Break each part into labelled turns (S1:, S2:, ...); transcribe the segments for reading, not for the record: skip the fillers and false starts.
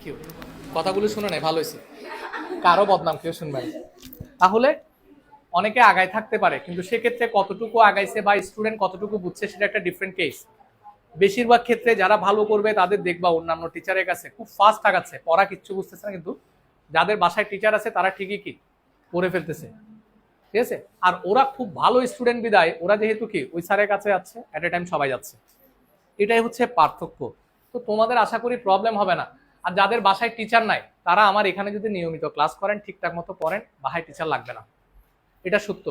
S1: You, কথাগুলো শুনে নাই, ভালো হয়েছে। কারো বদনাম কেউ শুনবে না। তাহলে অনেকে আগায় থাকতে পারে, কিন্তু সেক্ষেত্রে কতটুকু আগাইছে বা স্টুডেন্ট কতটুকু বুঝছে সেটা একটা ডিফারেন্ট কেস। বেশিরভাগ ক্ষেত্রে যারা ভালো করবে তাদের দেখবা অন্যান্য টিচারের কাছে খুব ফাস্ট আগাচ্ছে, পড়া কিচ্ছু বুঝতেছে না, কিন্তু যাদের বাসায় টিচার আছে তারা ঠিকই কি পড়ে ফেলতেছে। ঠিক আছে, আর ওরা খুব ভালো স্টুডেন্ট বিদায় ওরা যেহেতু কি ওই স্যারের কাছে যাচ্ছে, এট এ টাইম সবাই যাচ্ছে। এটাই হচ্ছে পার্থক্য। তো তোমাদের আশা করি প্রবলেম হবে না। আর যাদের বাসায় টিচার নাই তারা আমার এখানে যদি নিয়মিত ক্লাস করেন, ঠিকঠাক মতো পড়েন, বাসায় টিচার লাগবে না, এটা সত্য।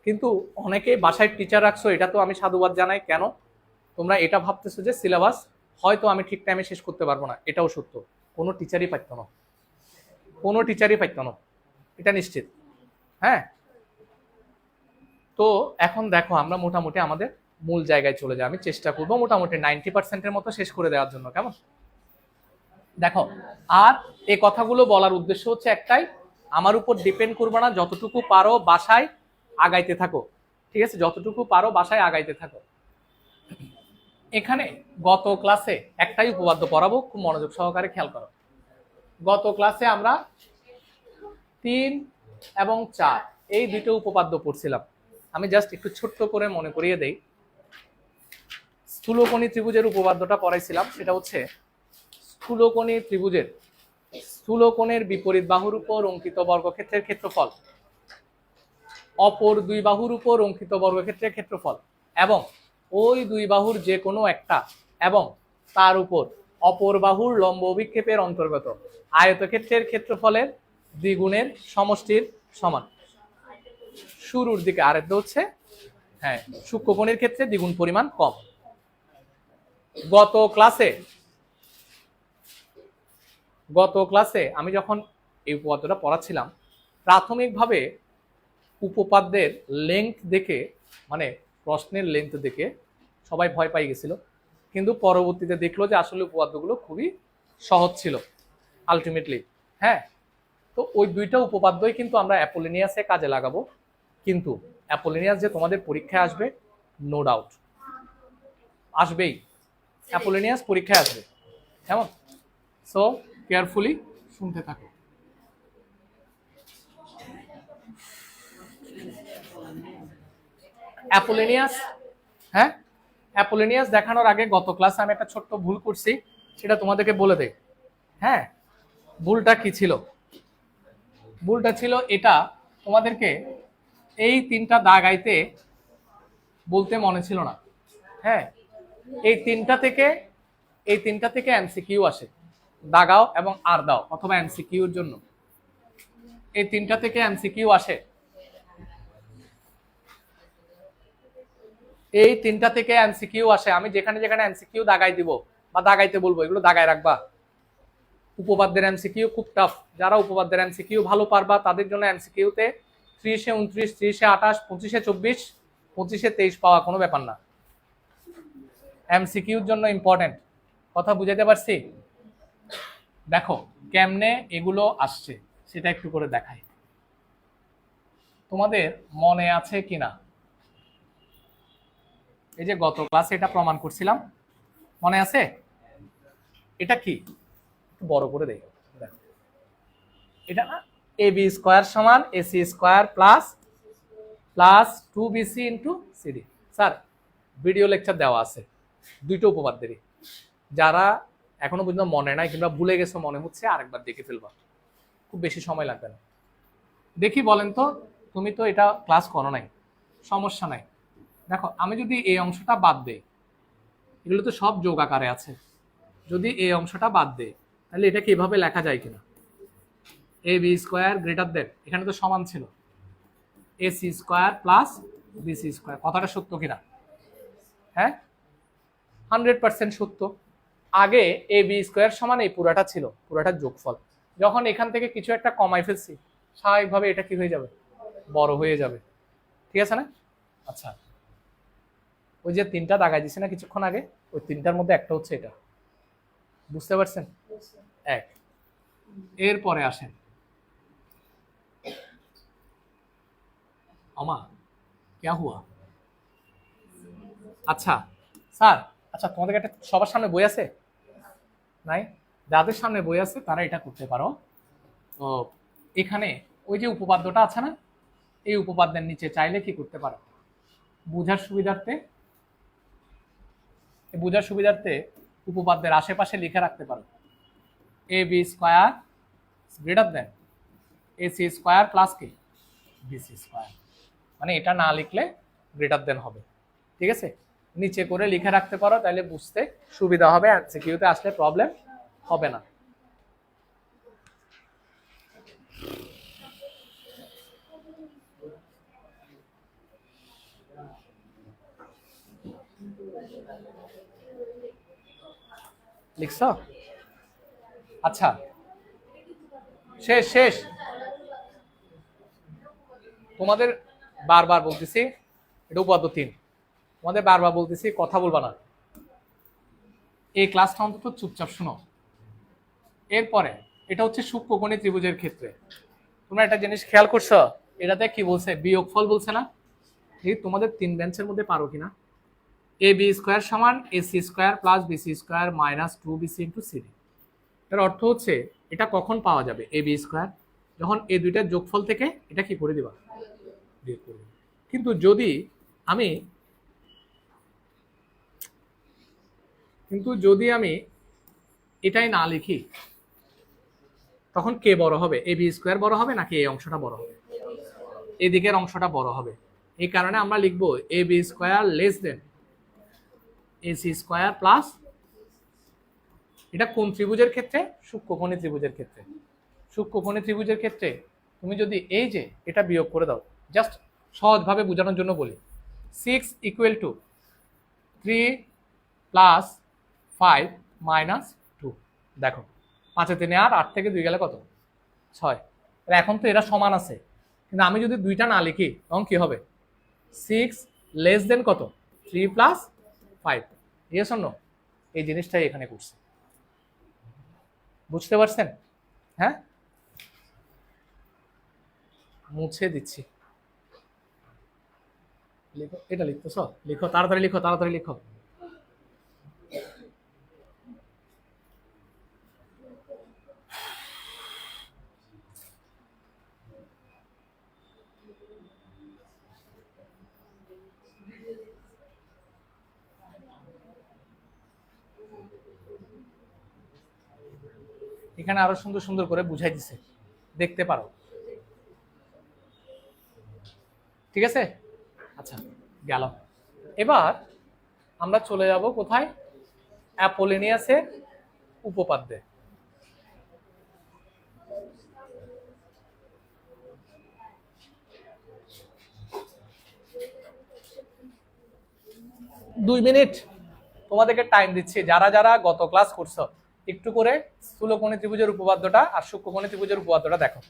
S1: কিন্তু অনেকে বাসায় টিচার রাখছো, এটা তো আমি সাধুবাদ জানাই। কেন তোমরা এটা ভাবতেছো যে সিলেবাস হয়তো আমি ঠিক টাইমে শেষ করতে পারবো না, এটাও সত্য। কোনো টিচারই পাইতো না, কোনো টিচারই পাইতো না, এটা নিশ্চিত। হ্যাঁ, তো এখন দেখো আমরা মোটামুটি আমাদের মূল জায়গায় চলে যাই। আমি চেষ্টা করবো মোটামুটি 90%-এর মতো শেষ করে দেওয়ার জন্য, কেমন? দেখো, আর এই কথাগুলো বলার উদ্দেশ্য হচ্ছে একটাই, আমার উপর ডিপেন্ড করবে না, যতটুকু পারো বাসায় আগাইতে থাকো। ঠিক আছে, যতটুকু পারো বাসায় আগাইতে থাকো। এখানে গত ক্লাসে একটাই উপপাদ্য পড়াবো, খুব মনোযোগ সহকারে খেয়াল করো। গত ক্লাসে আমরা 3 এবং 4 এই দুটো উপপাদ্য পড়ছিলাম। আমি জাস্ট একটু ছোট্ট করে মনে করিয়ে দেই। স্থূলকোণী ত্রিভুজের উপপাদ্যটা পড়াইছিলাম, সেটা হচ্ছে স্থূলকোণী ত্রিভুজের স্থূলকোণের বিপরীত বাহুর উপর অঙ্কিত বর্গক্ষেত্রের ক্ষেত্রফল অপর দুই বাহুর উপর অঙ্কিত বর্গক্ষেত্রের ক্ষেত্রফল এবং ওই দুই বাহুর যে কোনো একটা এবং তার উপর অপর বাহুর লম্ব অভিক্ষেপের অন্তর্গত আয়তক্ষেত্রের ক্ষেত্রফলের দ্বিগুণের সমষ্টির সমান। শুরুর দিকে আরেকটা হচ্ছে, হ্যাঁ, সূক্ষ্মকোণের ক্ষেত্রে দ্বিগুণ পরিমাণ কম। গত ক্লাসে আমি যখন এই উপপাদ্যটা পড়াচ্ছিলাম, প্রাথমিকভাবে উপপাদ্যের লেন্থ দেখে, মানে প্রশ্নের লেন্থ দেখে সবাই ভয় পাই গেছিল, কিন্তু পরবর্তীতে দেখলো যে আসলে উপপাদ্যগুলো খুবই সহজ ছিল আলটিমেটলি। হ্যাঁ, তো ওই দুইটা উপপাদ্যই কিন্তু আমরা অ্যাপোলিনিয়াসে কাজে লাগাবো। কিন্তু অ্যাপোলিনিয়াস যে তোমাদের পরীক্ষায় আসবে, নো ডাউট আসবেই, অ্যাপোলিনিয়াস পরীক্ষায় আসবে, কেমন? সো কেয়ারফুলি শুনতে থাকো। অ্যাপোলিনিয়াস, হ্যাঁ, অ্যাপোলিনিয়াস দেখানোর আগে গত ক্লাসে আমি একটা ছোট্ট ভুল করছি, সেটা তোমাদেরকে বলে দেই। হ্যাঁ, ভুলটা কি ছিল? ভুলটা ছিল এটা, তোমাদেরকে এই 3টা দাগ আইতে বলতে মনে ছিল না। হ্যাঁ, এই তিনটা থেকে এমসিকিউ আসে, দাগাও এবং আর দাও, অথবা এমসিকিউর জন্য এই 3টা থেকে এমসিকিউ আসে। এই 3টা থেকে এমসিকিউ আসে। আমি যেখানে যেখানে এমসিকিউ দাগাই দিব বা দাগাইতে বলবো, এগুলো দাগায় রাখবা। উপপাদ্যের এমসিকিউ খুব টাফ, যারা উপপাদ্যের এমসিকিউ ভালো পারবা তাদের জন্য এমসিকিউতে 30-এ 29, 30-এ 28, 25-এ 24, 25-এ 23 পাওয়া কোনো ব্যাপার না। এমসিকিউর জন্য ইম্পর্টেন্ট, কথা বুঝাতে পারছি? দেখো কেমনে এগুলো আসছে সেটা একটু করে দেখাই, তোমাদের মনে আছে কিনা। এই যে গত ক্লাসে এটা প্রমাণ করছিলাম, মনে আছে? এটা কি একটু বড় করে দেখো, দেখো এটা না, এ বি স্কোয়ার সমান AC square plus plus 2bc into CD. Sir video lecture দেওয়া আছে দুইটা উপপাদ্যেরই, যারা এখনো পর্যন্ত মনে নাই কিংবা ভুলে গেছো মনে হচ্ছে আরেকবার দেখে ফেলবা, খুব বেশি সময় লাগবে না। দেখি বলেন তো, তুমি তো এটা ক্লাস করো নাই, সমস্যা নাই। দেখো আমি যদি এই অংশটা বাদ দেই, এগুলো তো সব যোগ আকারে আছে, যদি এই অংশটা বাদ দেই তাহলে এটা কিভাবে লেখা যায় কিনা, A B square greater than, এখানে তো সমান ছিল AC square plus BC square, কথাটা সত্য কিনা? হ্যাঁ, 100% সত্য। আগে এ বি স্কোয়ার সমান এই পুরাটা ছিল, পুরাটার যোগফল। যখন এখান থেকে কিছু একটা কমাই ফেলছি, স্বাভাবিকভাবে এটা কি হয়ে যাবে, বড় হয়ে যাবে। ঠিক আছে না? আচ্ছা, ওই যে 3টা দাগাই দিছে না কিছুক্ষণ আগে, ওই 3টার মধ্যে একটা হচ্ছে এটা, বুঝতে পারছেন? এক, এরপরে আসেন আমা ক্যা হুয়া। আচ্ছা স্যার, আচ্ছা তোমাদের একটা সবার সামনে বই আছে নাই? যাদের সামনে বই আছে তারা এটা করতে পারো। তো এখানে ওই যে উপপাদ্যটা আছে না, এই উপপাদ্যের নিচে চাইলে কি করতে পারো, বোঝার সুবিধার্থে উপপাদ্যের আশেপাশে লিখে রাখতে পারো A B square greater than A C square plus কি বিসি স্কোয়ার, মানে এটা না লিখলে গ্রেটার দেন হবে। ঠিক আছে, নিচে করে লিখে রাখতে পারো, তাহলে বুঝতে সুবিধা হবে, এমসিকিউতে আসলে প্রবলেম হবে না। লিখছ? আচ্ছা, শেষ শেষ। তোমাদের বারবার বলতেছি, এটা উপপাদ্য 3, তোমাদের বারবার বলতেছি কথা বলবা না, এই ক্লাসটা অন্তত চুপচাপ শুনো। এরপরে এটা হচ্ছে সূক্ষ্মকোণী ত্রিভুজের ক্ষেত্রে তোমরা একটা জিনিস খেয়াল করছো, এটাতে কি বলছে, বিয়োগফল বলছে না? এই তোমাদের 3 বেঞ্চের মধ্যে পারো কিনা, এ বি স্কোয়ার সমান A C square plus BC square minus 2bc into CD. এর অর্থ হচ্ছে এটা কখন পাওয়া যাবে, এ বি স্কোয়ার, যখন এই দুইটার যোগফল থেকে এটা কি করে দিবা, বিয়োগ করে দিবা। কিন্তু যদি আমি এটাই না লিখি, তখন কে বড় হবে, এ বি স্কোয়ার বড় হবে নাকি এই অংশটা বড় হবে? এদিকের অংশটা বড় হবে। এই কারণে আমরা লিখবো A B square less than A C square plus, এটা কোন ত্রিভুজের ক্ষেত্রে, সূক্ষ্মকোণী ত্রিভুজের ক্ষেত্রে। সূক্ষ্মকোণী ত্রিভুজের ক্ষেত্রে তুমি যদি এই যে এটা বিয়োগ করে দাও, জাস্ট সহজভাবে বোঝানোর জন্য বলি, 6 ইকুয়াল টু 3 প্লাস 5 মাইনাস 2, দেখো 5 3 8, 8 থেকে 2 গেলে কত, 6। এখন তো এরা সমান আছে, কিন্তু আমি যদি দুইটা না লিখি তখন কি হবে, 6 লেস দেন কত, 3 প্লাস 5। Yes or no? এই জিনিসটাই এখানে করছে, বুঝতে পারছেন? হ্যাঁ, মুছে দিচ্ছি, লিখো, এটা লিখতেছ, লিখো তাড়াতাড়ি, লিখো তাড়াতাড়ি, লিখো। এখানে আরো সুন্দর সুন্দর করে বুঝাই দিছে, দেখতে পারো। ঠিক আছে, আচ্ছা গেল। এবার আমরা চলে যাব কোথায়, অ্যাপোলিনিয়াসের উপপাদ্যে। দুই মিনিট তোমাদেরকে টাইম দিচ্ছি, যারা যারা গত ক্লাস করছো একটু করে স্থূলকোণী ত্রিভুজের উপপাদ্যটা আর সূক্ষ্মকোণী ত্রিভুজের উপপাদ্যটা দেখো।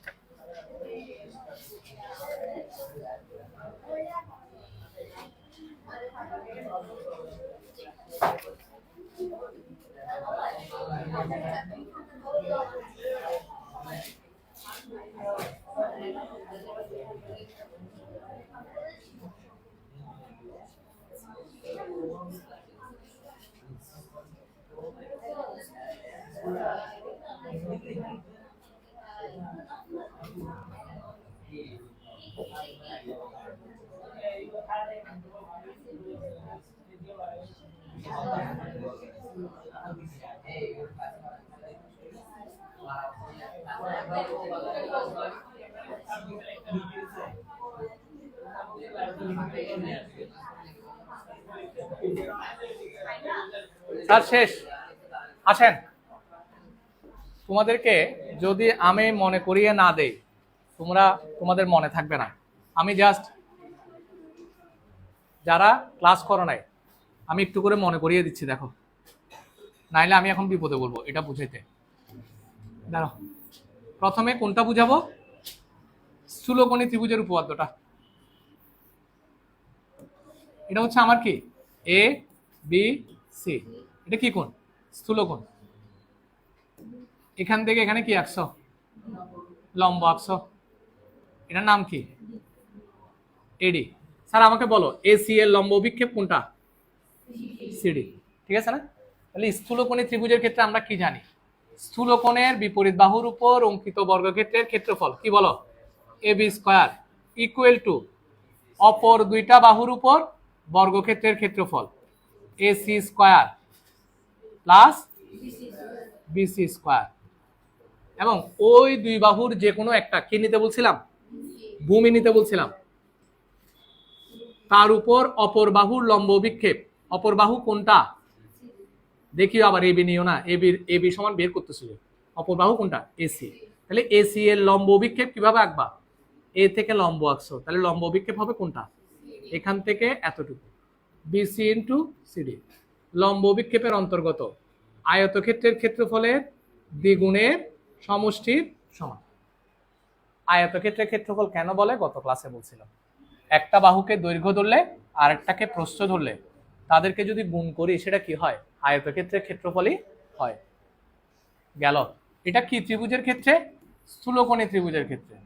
S1: স্যার শেষ, আসেন। তোমাদেরকে যদি আমি মনে করিয়ে না দেই তোমাদের মনে থাকবে না। আমি জাস্ট যারা ক্লাস করো নাই আমি একটু করে মনে করিয়ে দিচ্ছি, দেখো, নাইলে আমি এখন বিপদে বলবো এটা বুঝাইতে। দেখো, প্রথমে কোনটা বুঝাবো, স্থূলকোণী ত্রিভুজের উপপাদ্যটা। এটা হচ্ছে আমার কি, এ বি সি, এটা কি কোণ, স্থূলকোণ। এখান থেকে এখানে কি আঁকছো, লম্ব আঁকছো, এটার নাম কি, এডি। স্যার আমাকে বলো এসি এর লম্ব অভিক্ষেপ কোনটা, সিডি। ঠিক আছে না? তাহলে স্থূলকোণী ত্রিভুজের ক্ষেত্রে আমরা কি জানি, স্থূলকোণের বিপরীত বাহুর উপর অঙ্কিত বর্গক্ষেত্রের ক্ষেত্রফল কি বলো? AB স্কয়ার ইকুয়াল টু অপর দুইটা বাহুর উপর বর্গক্ষেত্রের ক্ষেত্রফল AC square plus BC square. এবং ওই দুই বাহুর যে কোনো একটা কি নিতে বলছিলাম? ভূমি নিতে বলছিলাম। তার উপর অপর বাহুর লম্ব বিক্ষেপ। অপর বাহু কোনটা? দেখিও আবার AB নিও না, AB সমান বের করতেছিল। অপর বাহু কোনটা? AC। তাহলে AC এর লম্ব বিক্ষেপ কিভাবে আঁকবা? A থেকে লম্ব আঁকছো, তাহলে লম্ব বিক্ষেপ হবে কোনটা? এখান থেকে এতটুকু, BC ইন্টু CD। লম্ব বিক্ষেপের অন্তর্গত আয়তক্ষেত্রের ক্ষেত্রফলের দ্বিগুণের সমষ্টির সমান। আয়তক্ষেত্রের ক্ষেত্রফল কেন বলে গত ক্লাসে বলছিলাম। একটা বাহুকে দৈর্ঘ্য ধরলে আর একটাকে প্রস্থ ধরলে তাদেরকে যদি গুণ করি সেটা কি হয়? আয়তক্ষেত্রের ক্ষেত্রফলই হয়। গেল। এটা কি ত্রিভুজের ক্ষেত্রে? স্থূলকোণী ত্রিভুজের ক্ষেত্রে।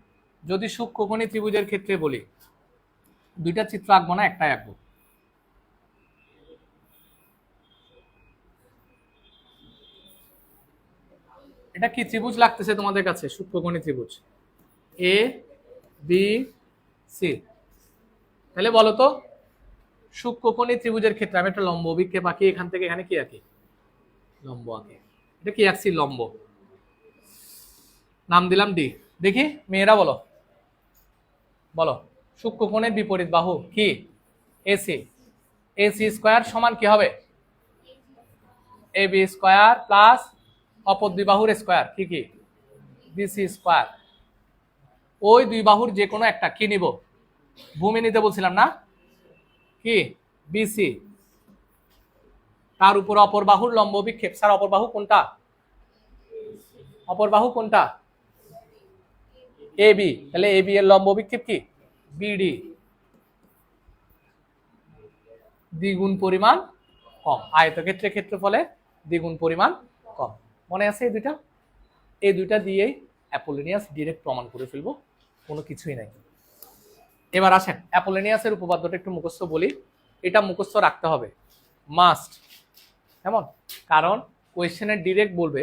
S1: যদি সূক্ষ্মকোণী ত্রিভুজের ক্ষেত্রে বলি, দুইটা চিত্র আঁকবো না, একটাই আঁকবো। এটা কি ত্রিভুজ লাগতেছে তোমাদের কাছে? সূক্ষ্মকোণী ত্রিভুজ A B C। তাহলে বলো তো, সূক্ষ্মকোণী ত্রিভুজের ক্ষেত্রে আমি একটা লম্ব অভিক্ষেপ আঁকি, এখান থেকে এখানে কি আঁকি? লম্ব আঁকি। এটা কি আঁকছি? লম্ব। নাম দিলাম ডি। দেখি মেয়েরা বলো, বলো সূক্ষ্মকোণের বিপরীত বাহু কি? AC। AC স্কয়ার সমান কি হবে? AB স্কয়ার প্লাস অপর দুই বাহুর স্কয়ার কি কি? BC square. ওই দুই বাহুর যে কোনো একটা কি নিব? ভূমি নিতে বলছিলাম না? কি? BC। তার উপর অপর বাহুর লম্ব বিক্ষেপ। স্যার অপর বাহু কোনটা? অপর বাহু কোনটা? AB। তাহলে AB এর লম্ব বিক্ষেপ কি? BD। দ্বিগুণ পরিমাণ কম। আয়তক্ষেত্রের ক্ষেত্রফলে দ্বিগুণ পরিমাণ কম। মনে আছে এই দুইটা? এই দুইটা দিয়েই অ্যাপোলোনিয়াস ডিরেক্ট প্রমাণ করে ফেলবো, কোনো কিছুই নাই। এবার আসেন অ্যাপোলোনিয়াসের উপপাদ্যটা একটু মুখস্থ বলি। এটা মুখস্থ রাখতে হবে, মাস্ট। কেমন? কারণ কোয়েশ্চেনে ডিরেক্ট বলবে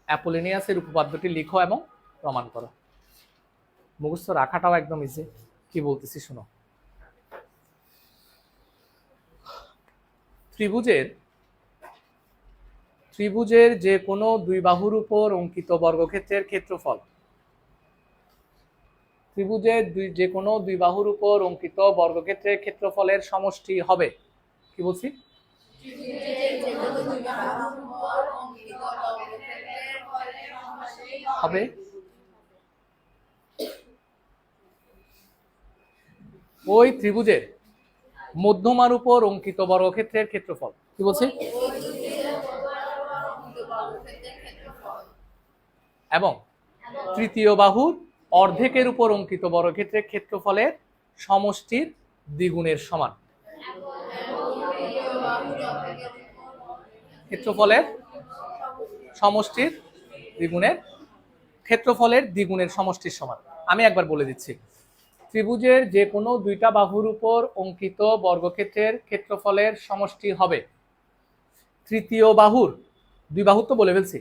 S1: অ্যাপোলোনিয়াসের উপপাদ্যটি লিখো এবং প্রমাণ করো। মুখস্থ রাখাটাও একদম ইজি। কি বলতেছি শোনো। ত্রিভুজের যে কোনো দুই বাহুর উপর অঙ্কিত বর্গক্ষেত্রের ক্ষেত্রফল। ত্রিভুজের যে কোনো দুই বাহুর উপর অঙ্কিত বর্গক্ষেত্রের ক্ষেত্রফলের সমষ্টি হবে কি বলছি? হবে ওই ত্রিভুজের মধ্যমার উপর অঙ্কিত বর্গক্ষেত্রের ক্ষেত্রফল। কি বলছি? এবং তৃতীয় বাহুর অর্ধেকের উপর অঙ্কিত বর্গক্ষেত্রের ক্ষেত্রফলের সমষ্টির দ্বিগুণের সমান। ক্ষেত্রফলের সমষ্টির দ্বিগুণের, ক্ষেত্রফলের দ্বিগুণের সমষ্টির সমান। আমি একবার বলে দিচ্ছি, ত্রিভুজের যে কোনো দুইটা বাহুর উপর অঙ্কিত বর্গক্ষেত্রের ক্ষেত্রফলের সমষ্টি হবে তৃতীয় বাহুর, দুই বাহু তো বলে ফেলছি,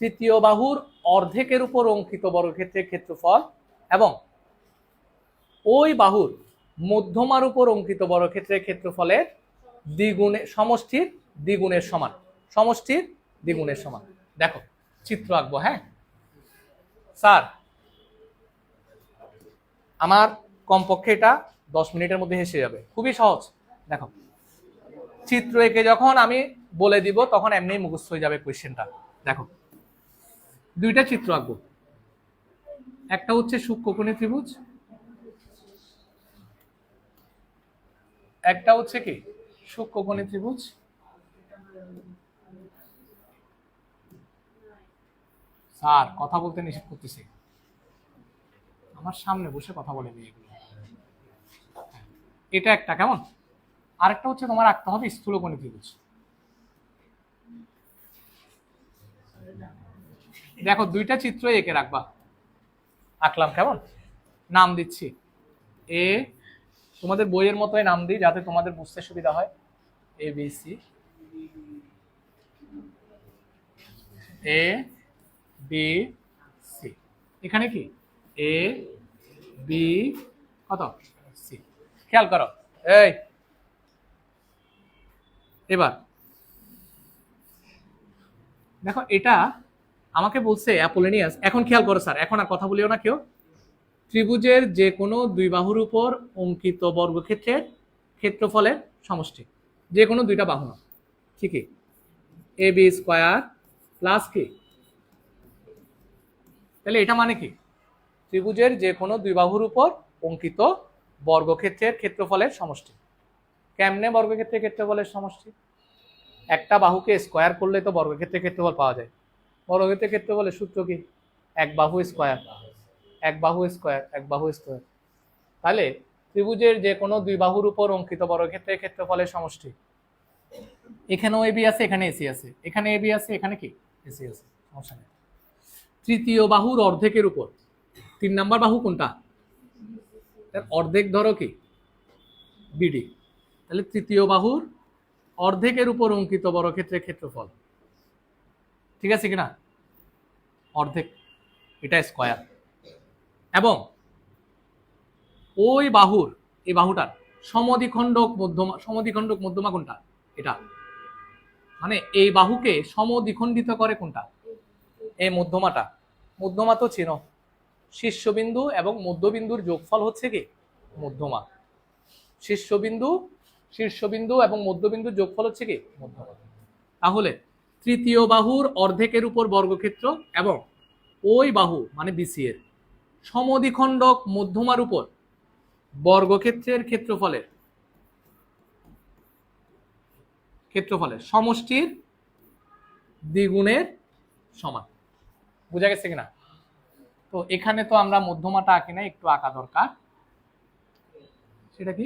S1: তৃতীয় বাহুর অর্ধেকের উপর অঙ্কিত বর্গক্ষেত্রের ক্ষেত্রফল এবং ওই বাহুর মধ্যমার উপর অঙ্কিত বর্গক্ষেত্রের ক্ষেত্রফলের দ্বিগুণের সমষ্টির দ্বিগুণের সমান। সমষ্টির দ্বিগুণের সমান। দেখো চিত্র আঁকবো। হ্যাঁ স্যার, আমার কমপক্ষে এটা 10 মিনিটের মধ্যে এসে যাবে, খুবই সহজ। দেখো চিত্র এঁকে যখন আমি বলে দিব তখন এমনি মুখস্থ হয়ে যাবে কোয়েশ্চেনটা। দেখো দুইটা চিত্র আঁকবো, একটা হচ্ছে সূক্ষ্মকোণী ত্রিভুজ, একটা হচ্ছে কি সূক্ষ্মকোণী ত্রিভুজ। স্যার কথা বলতে নিষেধ করতেছি, আমার সামনে বসে কথা বলে নিয়ে এগুলো। এটা একটা, কেমন? আরেকটা হচ্ছে তোমার আঁকতে হবে স্থূলকোণী ত্রিভুজ। দেখো দুইটা চিত্র এঁকে রাখবা। আঁকলাম, কেমন? নাম দিচ্ছি এ, তোমাদের বইয়ের মতোই নাম দিই যাতে তোমাদের বুঝতে সুবিধা হয়। ABC, A বি সি, এখানে কি এ বি কত সি। খেয়াল করো, এই এবার দেখো এটা আমাকে বলছে অ্যাপোলোনিয়াস। এখন খেয়াল করো স্যার, এখন আর কথা বলিও না কেউ। ত্রিভুজের যে কোনো দুই বাহুর উপর অঙ্কিত বর্গক্ষেত্রের ক্ষেত্রফলের সমষ্টি, যে কোনো দুইটা বাহু না, ঠিকই এ বি স্কোয়ার প্লাস কি, তাহলে এটা মানে কি ত্রিভুজের যে কোনো দুই বাহুর উপর অঙ্কিত বর্গক্ষেত্রের ক্ষেত্রফলের সমষ্টি। কেমনে বর্গক্ষেত্রের ক্ষেত্রফলের সমষ্টি? একটা বাহুকে স্কোয়ার করলে তো বর্গক্ষেত্রের ক্ষেত্রফল পাওয়া যায়। বর্গক্ষেত্রের ক্ষেত্রফলের সূত্র কি? এক বাহু স্কোয়ার, এক বাহু স্কোয়ার, এক বাহু স্কোয়ার। তাহলে ত্রিভুজের যে কোনো দুই বাহুর উপর অঙ্কিত বর্গক্ষেত্রের ক্ষেত্রফলের সমষ্টি। এখানেও এবি আছে, এখানে এসি আছে, এখানে এবি আছে, এখানে কি এসি আছে, সমস্যা নেই। তৃতীয় বাহুর অর্ধেকের উপর, 3 নাম্বার বাহু কোনটা? অর্ধেক ধরো কি বিডি, তাহলে তৃতীয় বাহুর অর্ধেকের উপর অঙ্কিত বর্গক্ষেত্রের ক্ষেত্রফল, ঠিক আছে কিনা? অর্ধেক, এটা স্কোয়ার। এবং ওই বাহুর, এই বাহুটার সমদ্বিখণ্ডক মধ্যমা, সমদ্বিখণ্ডক মধ্যমা কোনটা? এটা, মানে এই বাহুকে সমদ্বিখণ্ডিত করে কোনটা? এই মধ্যমাটা। মধ্যমা তো চিনো, শীর্ষবিন্দু এবং মধ্যবিন্দুর যোগফল হচ্ছে কি মধ্যমা। শীর্ষবিন্দু এবং মধ্যবিন্দুর যোগফল হচ্ছে কি মধ্যমা। তাহলে তৃতীয় বাহুর অর্ধেকের উপর বর্গক্ষেত্র এবং ওই বাহু মানে বিসি এর সমদ্বিখণ্ডক মধ্যমার উপর বর্গক্ষেত্রের ক্ষেত্রফলের সমষ্টির দ্বিগুণের সমান। বুঝা গেছে কিনা? তো এখানে তো আমরা মধ্যমাটা আঁকি না, একটু আঁকা দরকার। সেটা কি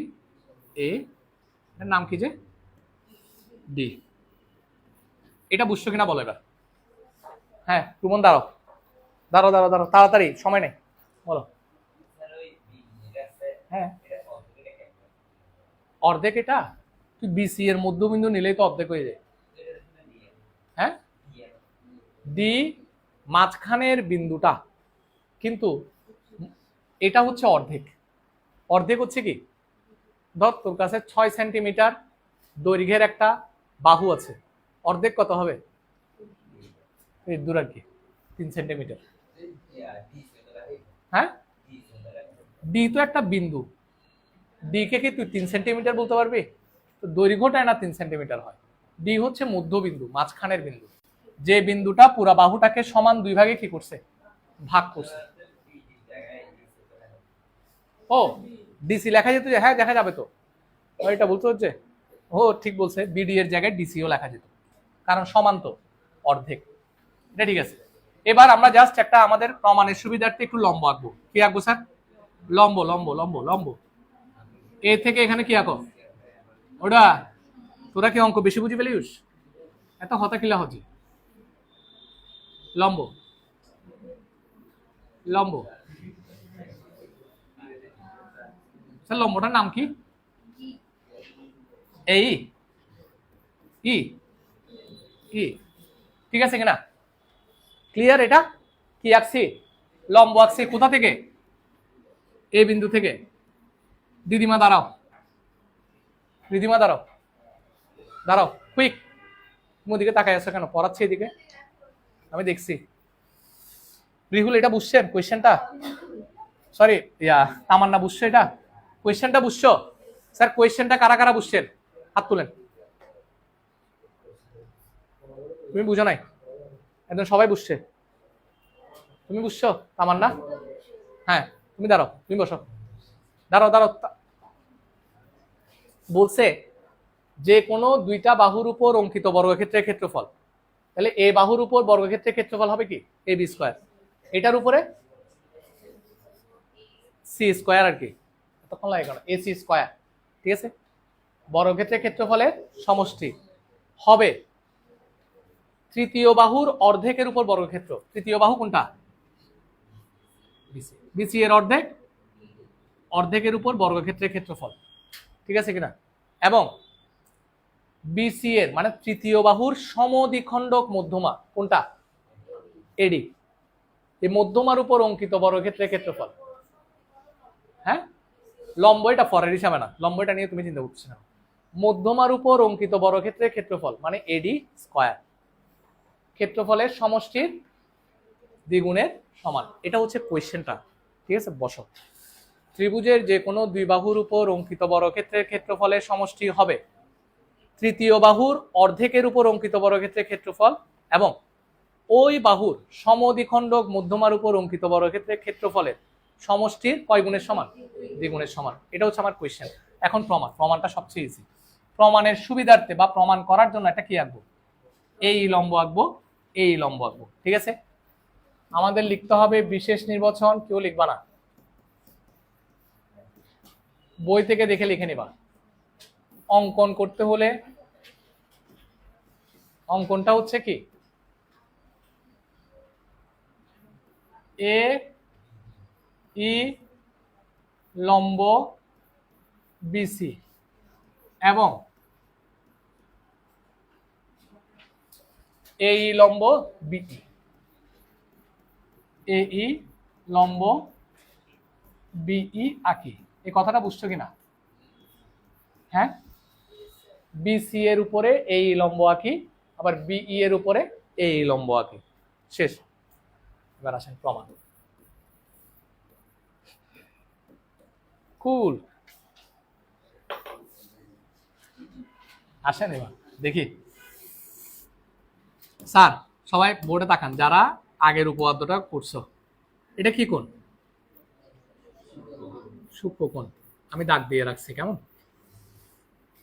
S1: এ, এর নাম কি যে ডি। এটা বুঝছো কিনা বলো এবার। হ্যাঁ রুমন দাঁড়াও দাঁড়াও দাঁড়াও দাঁড়াও, তাড়াতাড়ি, সময় নেই, বলো। হ্যাঁ অর্ধেক, এটা তুই বিসি এর মধ্যবিন্দু নিলেই তো অর্ধেক হয়ে যায়। হ্যাঁ ডি মাঝখানের বিন্দুটা, কিন্তু এটা হচ্ছে অর্ধেক। অর্ধেক হচ্ছে কি, ধর তোর কাছে 6 সেন্টিমিটার দৈর্ঘ্যের একটা বাহু আছে, অর্ধেক কত হবে? এই দূর আর কি 3 সেন্টিমিটার। হ্যাঁ ডি তো একটা বিন্দু, ডি কে কি তুই 3 সেন্টিমিটার বলতে পারবি? তো দৈর্ঘ্যটা না 3 সেন্টিমিটার হয়। ডি হচ্ছে মধ্যবিন্দু, মাঝখানের বিন্দু, যে বিন্দুটা পুরা বাহুটাকে সমান দুই ভাগে কি করছে, ভাগ করছে। ও ডিসি লেখা যেত? হ্যাঁ দেখা যাবে তো, এটা বলতে হচ্ছে। ও ঠিক বলছে, বিডি এর জায়গায় ডিসিও লেখা যেত, কারণ সমান তো, অর্ধেক। এটা ঠিক আছে। এবার আমরা জাস্ট একটা আমাদের প্রমাণের সুবিধার্থে একটু লম্ব আঁকবো। কি আঁকবো স্যার? লম্ব লম্ব লম্ব লম্ব। এ থেকে এখানে কি আঁকো? ওটা তোরা কি অঙ্ক বেশি বুঝি ফেলিস? এত হতা কিলা হচ্ছে। লম্ব লম্ব, স্যার লম্বটার নাম কি? এই ই ই, ঠিক আছে কিনা? ক্লিয়ার? এটা কি আঁকছি? লম্ব আঁকছি। কোথা থেকে? এই বিন্দু থেকে। দিদিমা দাঁড়াও, দিদিমা দাঁড়াও দাঁড়াও, কুইক। তুমি ওদিকে তাকাই আছো কেন? পড়াচ্ছি এদিকে, আমি দেখছি। রিহুল এটা বুঝছেন কোয়েশ্চেনটা? সরি তামান্না বুঝছো এটা কোয়েশ্চেনটা? বুঝছো স্যার কোয়েশ্চেনটা? কারা কারা বুঝছেন হাত তুলেন। তুমি বুঝো নাই? একদম সবাই বুঝছে? তুমি বুঝছো তামান্না? হ্যাঁ তুমি দাঁড়াও, তুমি বসো, দাঁড়াও দাঁড়াও। বলছে যে কোনো দুইটা বাহুর উপর অঙ্কিত বর্গক্ষেত্রের ক্ষেত্রফল, তাহলে এ বাহুর উপর বর্গক্ষেত্রের ক্ষেত্রফল হবে কি এ বি স্কোয়ার, এটার উপরে সি স্কোয়ার আর কি, তখন লাগে কেন এ সি স্কোয়ার, ঠিক আছে? বর্গক্ষেত্রের ক্ষেত্রফলের সমষ্টি হবে তৃতীয় বাহুর অর্ধেকের উপর বর্গক্ষেত্র। তৃতীয় বাহু কোনটা? বিসি। বিসি এর অর্ধেক, অর্ধেকের উপর বর্গক্ষেত্রের ক্ষেত্রফল, ঠিক আছে কিনা? এবং বিসি এর মানে তৃতীয় বাহুর সমদ্বিখণ্ডক মধ্যমা কোনটা? এডি। এই মধ্যমার উপর অঙ্কিত বর্গক্ষেত্রের ক্ষেত্রফল। হ্যাঁ, লম্ব এটা ফরের হিসাবে না, লম্বটা নিয়ে তুমি চিন্তা করছো না। মধ্যমার উপর অঙ্কিত বর্গক্ষেত্রের ক্ষেত্রফল মানে এডি স্কয়ার, ক্ষেত্রফলের সমষ্টির দ্বিগুণের সমান। এটা হচ্ছে কোয়েশ্চেনটা, ঠিক আছে? বসো। ত্রিভুজের যে কোনো দুই বাহুর উপর অঙ্কিত বর্গক্ষেত্রের ক্ষেত্রফলের সমষ্টি হবে তৃতীয় বাহুর অর্ধেকের উপর অঙ্কিত বর্গক্ষেত্রের ক্ষেত্রফল এবং ওই বাহুর সমদ্বিখণ্ডক মধ্যমার উপর অঙ্কিত বর্গক্ষেত্রের ক্ষেত্রফলের সমষ্টির কয় গুণের সমান? দ্বিগুণের সমান। এটা হচ্ছে আমার কোয়েশ্চেন। এখন প্রমাণটা সবচেয়ে ইজি। প্রমাণের সুবিধার্থে বা প্রমাণ করার জন্য একটা কি আঁকবো? এই লম্ব আঁকবো, এই লম্ব আঁকবো, ঠিক আছে? আমাদের লিখতে হবে বিশেষ নির্বাচন, কেউ লিখবা না, বই থেকে দেখে লিখে নিবা। অঙ্কন করতে হলে অঙ্কনটা হচ্ছে কি, এ ই লম্ব বিসি এবং এই লম্ব বিই, এই লম্ব বিই আঁকি। এই কথাটা বুঝছো কিনা? হ্যাঁ, বিসি এর উপরে এই লম্ব আঁকি, আবার বিই এর উপরে এই লম্ব আঁকি। শেষ। এবার আসেন প্রমাণ। কুল আসেন, এবার দেখি। স্যার সবাই বোর্ডে তাকান, যারা আগের উপপাদ্যটা করছো। এটা কি কোণ? সূক্ষ্মকোণ। আমি দাগ দিয়ে রাখছি, কেমন?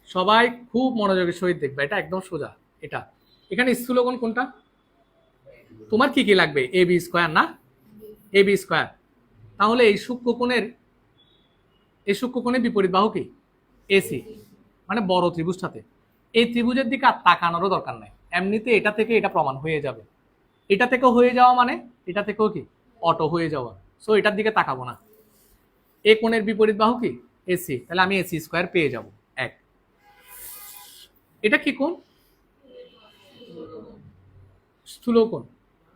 S1: সবাই খুব মনোযোগের সহিত দেখবে, এটা একদম সোজা। এটা এখানে স্থূলকোণ কোনটা? তোমার কি কি লাগবে? এ বি স্কয়ার না? A B square. তাহলে এই সূক্ষ্মকোণের বিপরীত বাহু কি? এসি, মানে বড় ত্রিভুজটাতে। এই ত্রিভুজের দিকে আর তাকানোরও দরকার নাই, এমনিতে এটা থেকে এটা প্রমাণ হয়ে যাবে। এটা থেকেও হয়ে যাওয়া মানে এটা থেকেও কি অটো হয়ে যাওয়া। সো এটার দিকে তাকাবো না। এ কোণের বিপরীত বাহু কি? এসি, তাহলে আমি এসি স্কয়ার পেয়ে যাব। এক। এটা কি কোণ? স্থূলকোণ,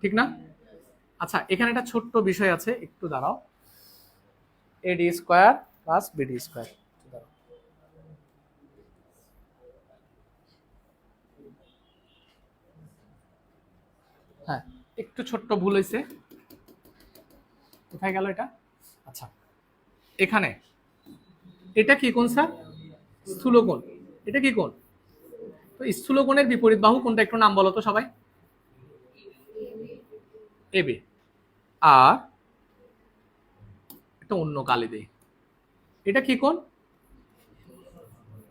S1: ঠিক না? আচ্ছা, এখানে একটা ছোট্ট বিষয় আছে, একটু দাঁড়াও। এডি স্কয়ার প্লাস বিডি স্কয়ার। হ্যাঁ, একটু ছোট্ট ভুল হয়েছে। কোথায় গেল এটা? আচ্ছা, এখানে এটা কি কোণ স্যার? স্থূলকোণ। এটা কি কোণ? তো স্থূলকোণের বিপরীত বাহু কোনটা, একটু নাম বলো তো সবাই। এবি। আর একটা অন্য কালি দেই। এটা কি কোণ?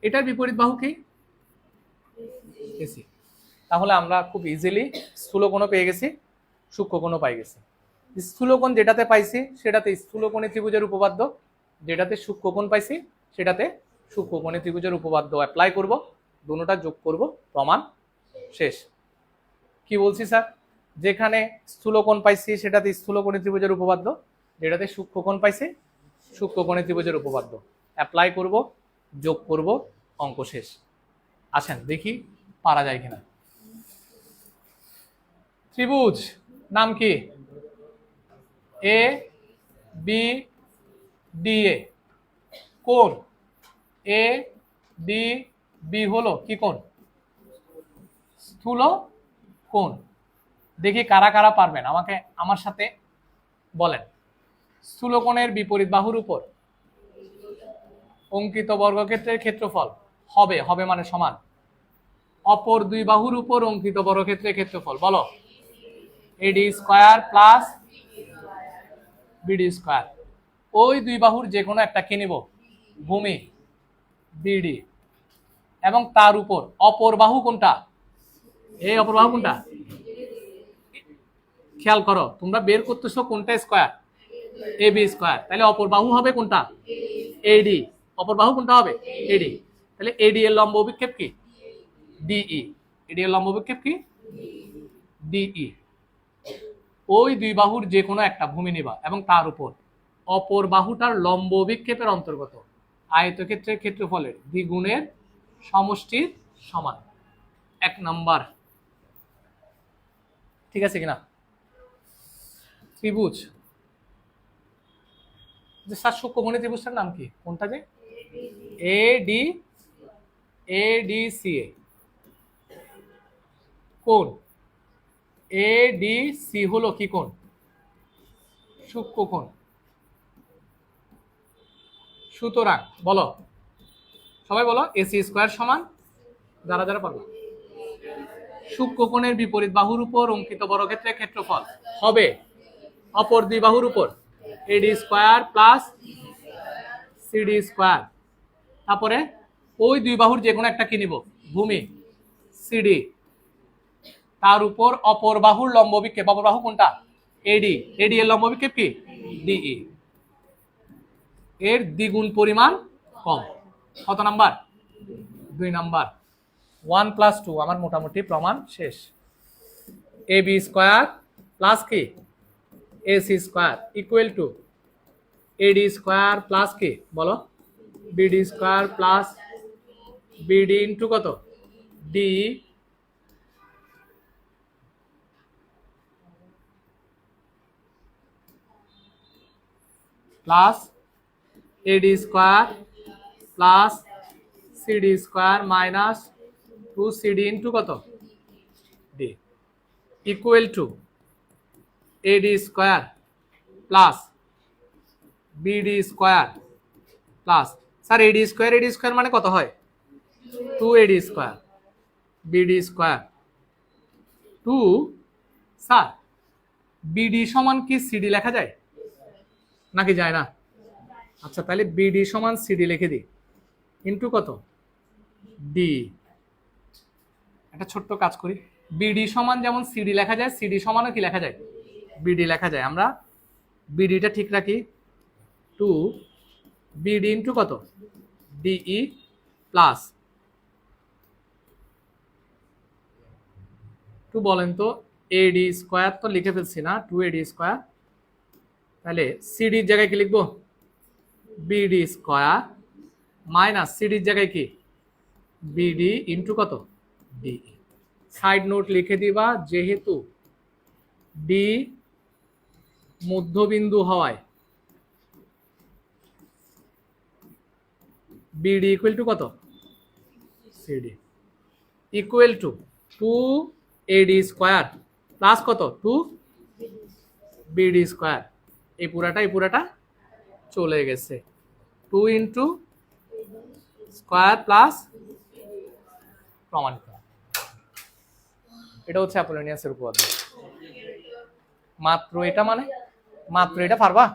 S1: এটার বিপরীত বাহু কি? এসি। তাহলে আমরা খুব ইজিলি স্থূলকোণও পেয়ে গেছি, সূক্ষ্মকোণও পাই গেছি। স্থূলকোণ যেটাতে পাইছি সেটাতে স্থূলকোণী ত্রিভুজের উপপাদ্য, যেটাতে সূক্ষ্মকোণ পাইছি সেটাতে সূক্ষ্মকোণী ত্রিভুজের উপপাদ্য অ্যাপ্লাই করব, দুটোটা যোগ করব, প্রমাণ শেষ। কি বলছি স্যার? যেখানে স্থূলকোণ পাইছি সেটাতে স্থূলকোণী ত্রিভুজের উপপাদ্য, যেটাতে সূক্ষ্মকোণ পাইছি সূক্ষ্মকোণী ত্রিভুজের উপপাদ্য অ্যাপ্লাই করব, যোগ করব, অঙ্ক শেষ। আসেন দেখি পারা যায় কিনা। ত্রিভুজ নাম কি? A B D A. কোণ এ ডি বি হলো কি কোণ? স্থূল কোণ। দেখি কারা কারা পারবেন আমাকে আমার সাথে বলেন। স্থূলকোণের বিপরীত বাহুর উপর অঙ্কিত বর্গক্ষেত্রের ক্ষেত্রফল হবে, হবে মানে সমান, অপর দুই বাহুর উপর অঙ্কিত বর্গক্ষেত্রের ক্ষেত্রফল। বলো। এডি স্কয়ার প্লাস বিডি স্কয়ার। ওই দুই বাহুর যে কোনো একটা কি নিব? ভূমি বিডি, এবং তার উপর অপর বাহু কোনটা? এই অপর বাহু কোনটা? খেয়াল করো, তোমরা বের করতেছো কোনটা স্কয়ার? A B square. তাহলে অপর বাহু হবে কোনটা? এডি। অপর বাহু কোনটা হবে? এডি। তাহলে এডি এর লম্ব অভিক্ষেপ কি? ডিই। এডি এর লম্ব অভিক্ষেপ কি? ডিই। ওই দুই বাহুর যে কোনো একটা ভূমি নিবা এবং তার উপর অপর বাহুটার লম্ব অভিক্ষেপের অন্তর্গত আয়তক্ষেত্রের ক্ষেত্রফলের দ্বিগুণের সমষ্টির সমান। এক নাম্বার, ঠিক আছে কিনা? ত্রিভুজ, যে স্যার সূক্ষ্মকোণী ত্রিভুজটার নাম কি, কোনটা যে ADCA কোণ, ADC হলো কি কোণ, সূক্ষ্মকোণ। সুতরাং বলো, সবাই বলো, AC স্কয়ার সমান, যারা যারা পারবে, সূক্ষ্মকোণের বিপরীত বাহুর উপর অঙ্কিত বর্গক্ষেত্রের ক্ষেত্রফল হবে অপর দুই বাহুর উপর AD square plus CD square. তারপরে ওই দুই বাহুর যে কোনো একটা কি নিব, ভূমি CD, তার উপর অপর বাহুর লম্ব বিক্ষেপ, অপর বাহু কোনটা AD, AD এর লম্ব বিক্ষেপ কি DE, এর দ্বিগুণ পরিমাণ কম। কত নাম্বার, 2 নাম্বার। 1 + 2 আমার মোটামুটি প্রমাণ শেষ। AB স্কয়ার প্লাস কি AC square equal to AD square plus কি বলো BD square plus BD into কত DE plus AD square plus CD square minus 2CD into কত D equal to AD square plus BD square plus, sir AD square মানে কত হয় 2AD square, BD square 2, sir BD সমান কি CD লেখা যায় নাকি যায় না? আচ্ছা তাহলে BD সমান CD লিখে দিই ইনটু কত D। একটা ছোট্ট কাজ করি, BD সমান যেমন CD লেখা যায়, CD সমানও কি লেখা যায় BD লেখা যায়। আমরা BDটা ঠিক রাখি, 2 BD ইনটু কত DE প্লাস 2 বলেন তো AD স্কয়ার তো লিখে ফেলছি না, 2AD স্কয়ার, তাহলে CD এর জায়গায় কি লিখবো BD স্কয়ার মাইনাস CD এর জায়গায় কি BD ইনটু কত DE। সাইড নোট লিখে দিবা, যেহেতু D মধ্যবিন্দু হওয়ায় BD ইকুয়াল টু কত CD equal to 2AD square plus কত 2BD স্কয়ার, এই পুরাটা চলে গেছে, 2 ইন্টু স্কয়ার প্লাস প্রমাণিত। এটা হচ্ছে অ্যাপোলোনিয়াসের উপপাদ্য। মাত্র এটা মানে মাত্র এটা পারবা,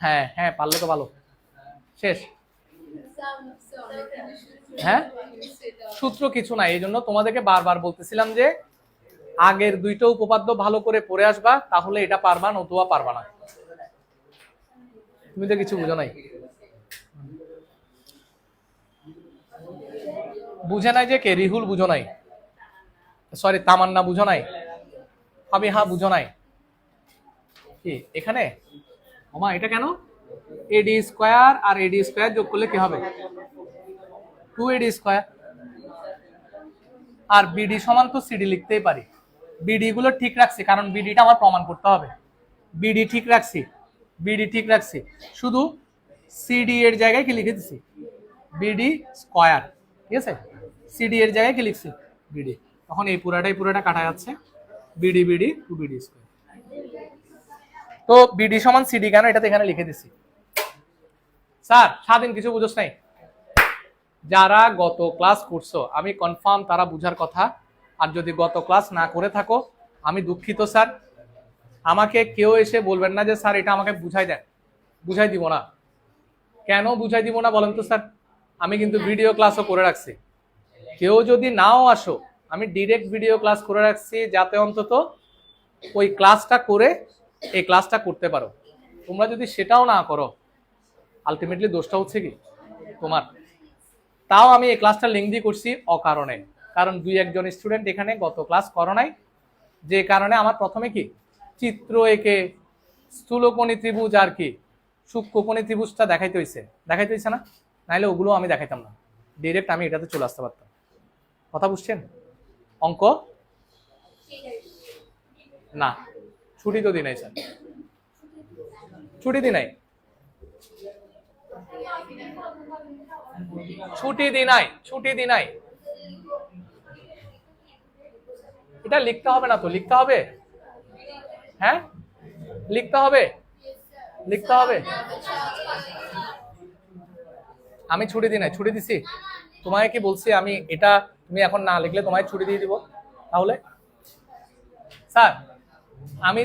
S1: হ্যাঁ হ্যাঁ পারলে তো ভালো, শেষ। হ্যাঁ সূত্র কিছু নাই, এই জন্য তোমাদেরকে বারবার বলতেছিলাম যে আগের দুইটা উপপাদ্য ভালো করে পড়ে আসবা, তাহলে এটা পারবা, নতুবা পারবা না। তুমি তো কিছু বুঝো নাই, বুঝে নাই যে কে রিহুল বুঝো নাই, সরি তামান্না বুঝো নাই, ফাবিহা বুঝো নাই কি এখানে ওমা এটা কেন AD স্কয়ার আর AD স্কয়ার যোগ করলে কি হবে 2AD স্কয়ার, আর BD সমান তো CD লিখতেই পারি। BD গুলো ঠিক রাখছি কারণ BDটা আমার প্রমাণ করতে হবে, BD ঠিক রাখছি, শুধু CD এর জায়গায় কি লিখে দিছি BD স্কয়ার, ঠিক আছে, CD এর জায়গায় কি লিখছি BD, তখন এই পুরাটা কাটা যাচ্ছে, BD 2BD স্কয়ার। তো BD সমান CD কেন এটা তো এখানে লিখে দিছি। স্যার স্বাধীন কিছু বুঝোস নাই, যারা গত ক্লাস করছো আমি কনফার্ম তারা বুঝার কথা, আর যদি গত ক্লাস না করে থাকো আমি দুঃখিত স্যার, আমাকে কেউ এসে বলবেন না যে স্যার এটা আমাকে বুঝাই দেন, বুঝাই দিব না। কেন বুঝাই দিব না বলেন তো স্যার, আমি কিন্তু ভিডিও ক্লাসও করে রাখছি, কেউ যদি নাও আসো আমি ডিরেক্ট ভিডিও ক্লাস করে রাখছি, যাতে অন্তত ওই ক্লাসটা করে এই ক্লাসটা করতে পারো। তোমরা যদি সেটাও না করো আলটিমেটলি দোষটা হচ্ছে কি তোমার। তাও আমি এই ক্লাসটা লিঙ্ক দিয়ে করছি অকারণে, কারণ 2-1 স্টুডেন্ট এখানে গত ক্লাস করো নাই, যে কারণে আমার প্রথমে কি চিত্র এঁকে স্থূলকোণী ত্রিভুজ আর কি সূক্ষ্মকোণী ত্রিভুজটা দেখাইতে হইছে না, নাইলে ওগুলো আমি দেখাইতাম না, ডিরেক্ট আমি এটাতে চলে আসতে পারতাম। কথা বুঝছেন? অঙ্ক না ছুটি তো দিন স্যার। ছুটি দি নাই, ছুটি দি নাই, ছুটি দি নাই। এটা লিখতে হবে না তো, লিখতে হবে? হ্যাঁ লিখতে হবে, লিখতে হবে। আমি ছুটি দিই নাই, ছুটি দিছি? তোমায় কি বলছি আমি এটা তুমি এখন না লিখলে তোমায় ছুটি দিয়ে দিব? তাহলে স্যার আমি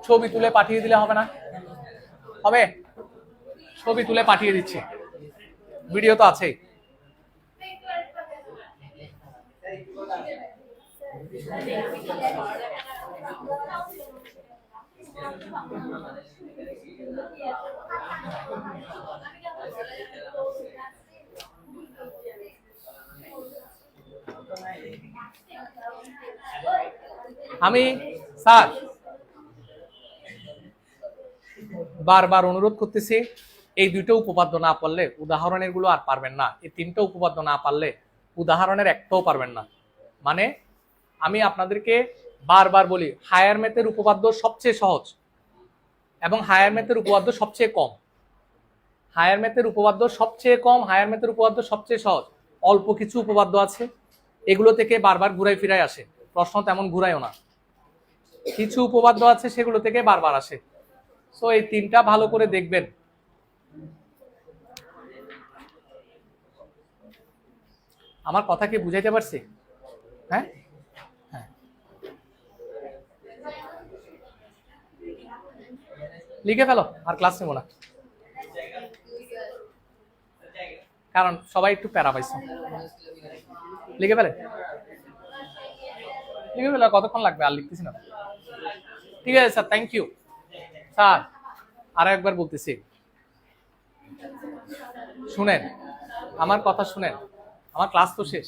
S1: ছবি তুলে পাঠিয়ে দিলে হবে না? হবে, ছবি তুলে পাঠিয়ে দিচ্ছি, ভিডিও তো আছেই। আমি স্যার বারবার অনুরোধ করতেছি, এই দুটো উপপাদ্য না পারলে উদাহরণের গুলো আর পারবেন না। এই তিনটা উপপাদ্য না পারলে উদাহরণের একটাও পারবেন না। মানে আমি আপনাদেরকে বারবার বলি, হায়ার ম্যাথের উপপাদ্য সবচেয়ে সহজ এবং হায়ার ম্যাথের উপপাদ্য সবচেয়ে কম। হায়ার ম্যাথের উপপাদ্য সবচেয়ে কম, হায়ার ম্যাথের উপপাদ্য সবচেয়ে সহজ। অল্প কিছু উপপাদ্য আছে, এগুলো থেকে বারবার ঘুরাই ফিরাই আসে, প্রশ্ন তেমন ঘুরাইও না। কিছু উপপাদ্য আছে সেগুলো থেকে বারবার আসে। সো এই তিনটা ভালো করে দেখবেন। আমার কথা কি বুঝাইতে পারছি? হ্যাঁ হ্যাঁ, লিখে ফেলো, আর ক্লাস নেবো না, কারণ সবাই একটু প্যারা পাইছে। লিখে ফেলে, লিখে ফেলে, কতক্ষণ লাগবে? আর লিখতেছি না। ঠিক আছে স্যার, থ্যাংক ইউ স্যার। আরো একবার বলতেছি, শুনেন আমার কথা, শুনেন, আমার ক্লাস তো শেষ।